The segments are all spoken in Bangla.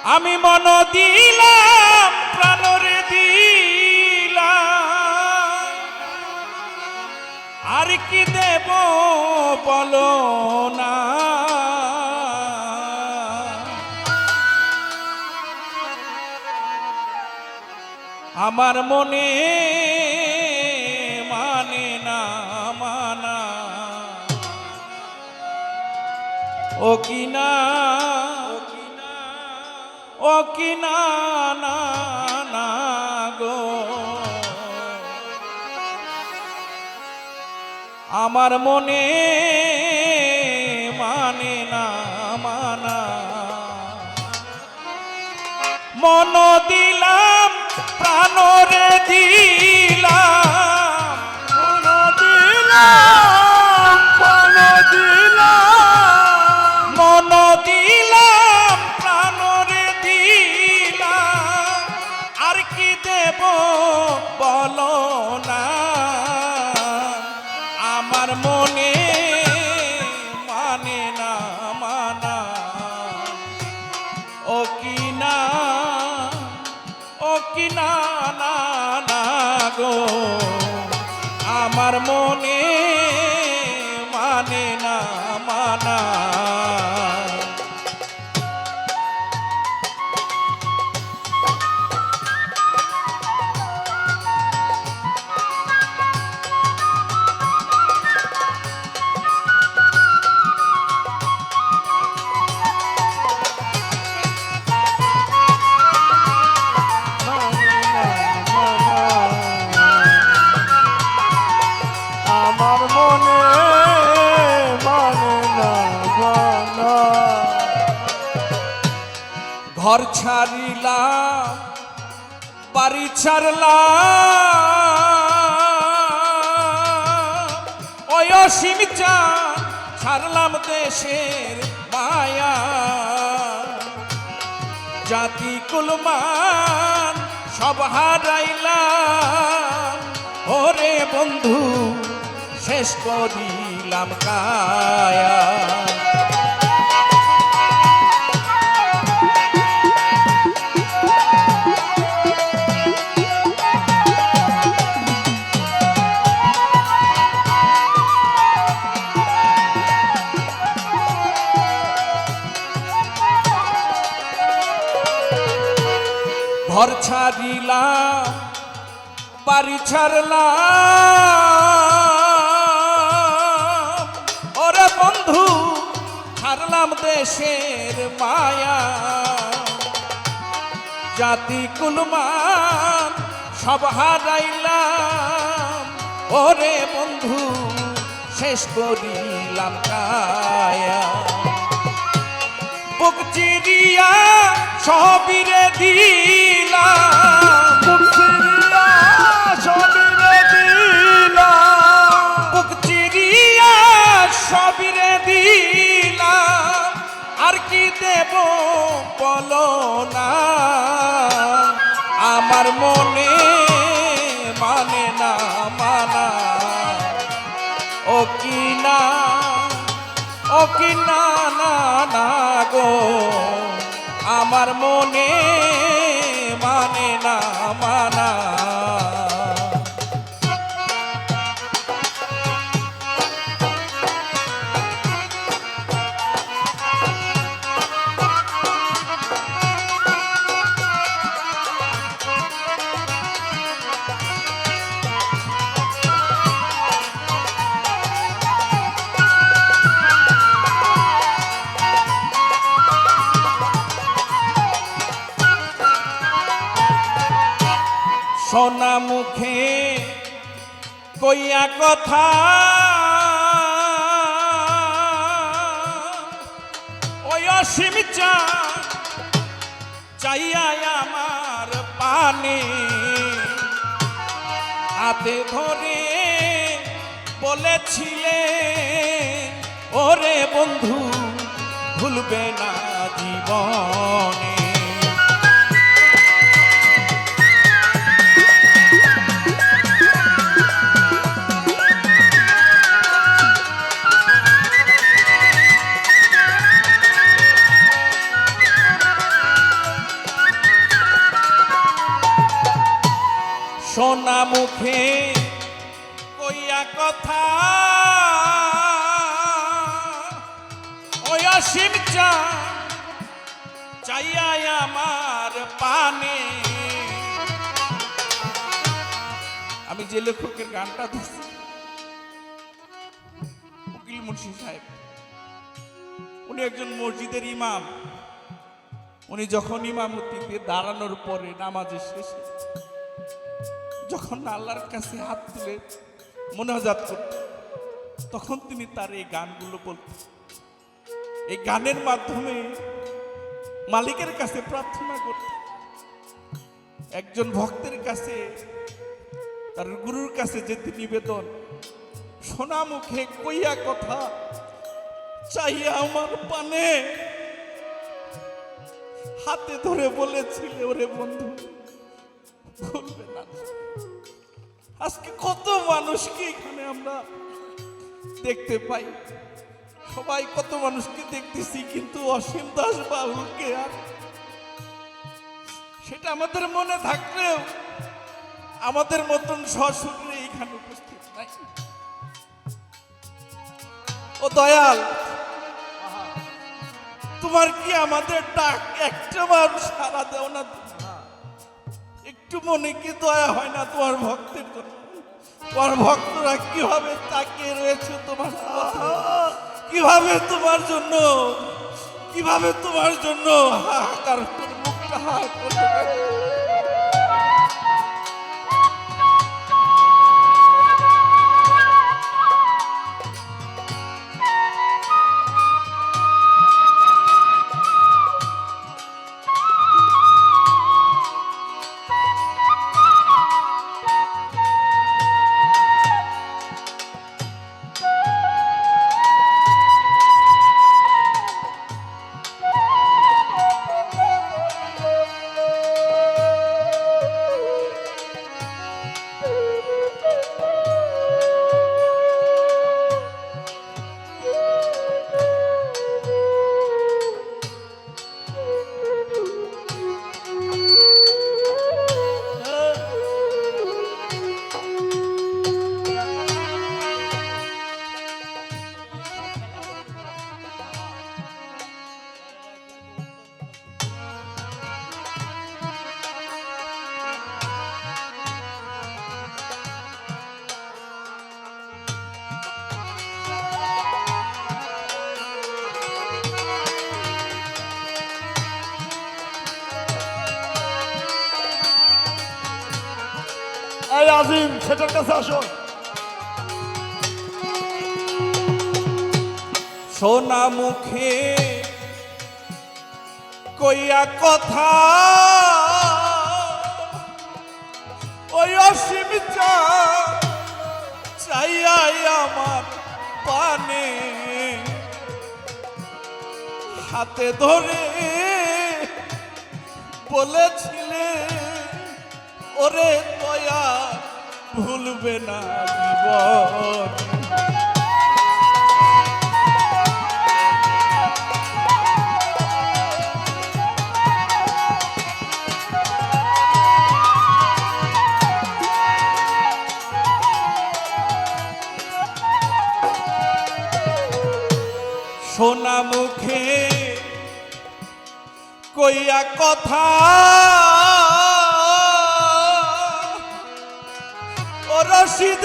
আমি মন দিলাম প্রাণরে দিলাম আর কি দেব বলো না আমার মনে মানে না মানা ও কিনা ও কিনা না না গো আমার মনে মানে না মানা মন দিলাম প্রাণরে দিলাম মন দিলাম প্রাণ দিলাম মন দিলাম প্রাণরে দিলাম আর কি দেব বলো না আমার মনে মানে না মানা ও কিনা না না গো আমার মনে মানে না মানা আমার মনে মানে না মানা ঘর ছাড়িলাম বাড়ি ছাড়লাম ওই অসীম চান ছাড়লাম দেশের মায়া জাতি কুলমান সব হারাইলাম ওরে বন্ধু শেষ করিলাম কায়া ঘর ছাড়িলাম বাড়ি ছাড়লাম ওরে বন্ধু ছাড়লাম দেশের মায়া জাতি কুলমান সব হারাইলাম ওরে বন্ধু শেষ করিলাম কায়া বুক চিরিয়া সবিরে দিলাম বুক চিরিয়া সবিরে দিলাম বুক চিরিয়া সবিরে দিলাম আর কি দেব বলো না আমার মনে মানে না মানা ও কিনা না না গো আমার মনে মানে না মানা সোনা মুখে কইয়া কথা ওই অসীম চাইয়া আমার পানে হাতে ধরে বলেছিলে ওরে বন্ধু ভুলবে না জীবনে সোনা মুখে কইয়া কথা ওই অসীম চাইয়া আমার পানে। আমি যে লেখকের গানটা ধরছি উকিল মুন্সি সাহেব, উনি একজন মসজিদের ইমাম। উনি যখন ইমামতিতে দাঁড়ানোর পরে নামাজের শেষে যখন আল্লাহর কাছে হাত তুলে মোনাজাত করতেন, তখন তিনি তার এই গানগুলো বলতেন। এই গানের মাধ্যমে মালিকের কাছে প্রার্থনা করতেন। একজন ভক্তের কাছে, তার গুরুর কাছে যেতে নিবেদন, সোনা মুখে কইয়া কথা চাইয়া আমার পানে, হাতে ধরে বলেছিলে ওরে বন্ধু ভুলবে না। আজকে কত মানুষকে এখানে আমরা দেখতে পাই, সবাই কত মানুষকে দেখতেছি, কিন্তু অসীম দাস বাবুকে আর সেটা আমাদের মনে থাকলেও আমাদের মতন সশরীরে এখানে উপস্থিত নাই। ও দয়াল, তোমার কি আমাদের ডাক একটা মানুষ সারা দেও না? একটু মনে কি দয়া হয় না তোমার ভক্তের জন্য? তোমার ভক্তরা কিভাবে তাকিয়ে রয়েছে তোমার, কিভাবে তোমার জন্য হাহাকার করে, মুখটা হা করতে পারে। এই আজিম, সেটার কাছে আসো। সোনা মুখে কইয়া কথা ওই অসীম চাইয়া আমার পানে, হাতে ধরে বলেছিলে ওরে দয়া ভুলবে না জীবন। সোনা মুখে কইয়া কথা ও রশিদ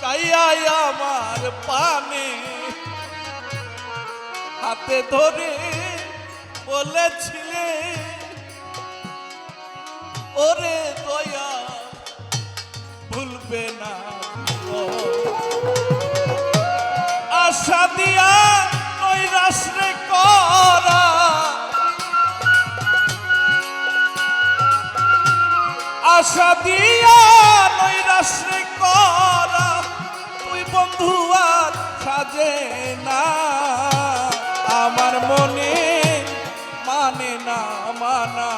চাইয়া আমার পানে, হাতে ধরে বলেছিলে ওরে দয়া ভুলবে না। আশা দিয়া ওই রাষ্ট্রে করা, আশা দিয়া ওই রাষ্ট্রে করা, তুই বন্ধু আর সাজে না। আমার মনে মানে না মানা,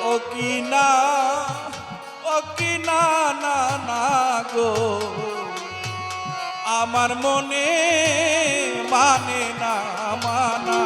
ও কি না না না গো, আমার মনে মানে না মানা।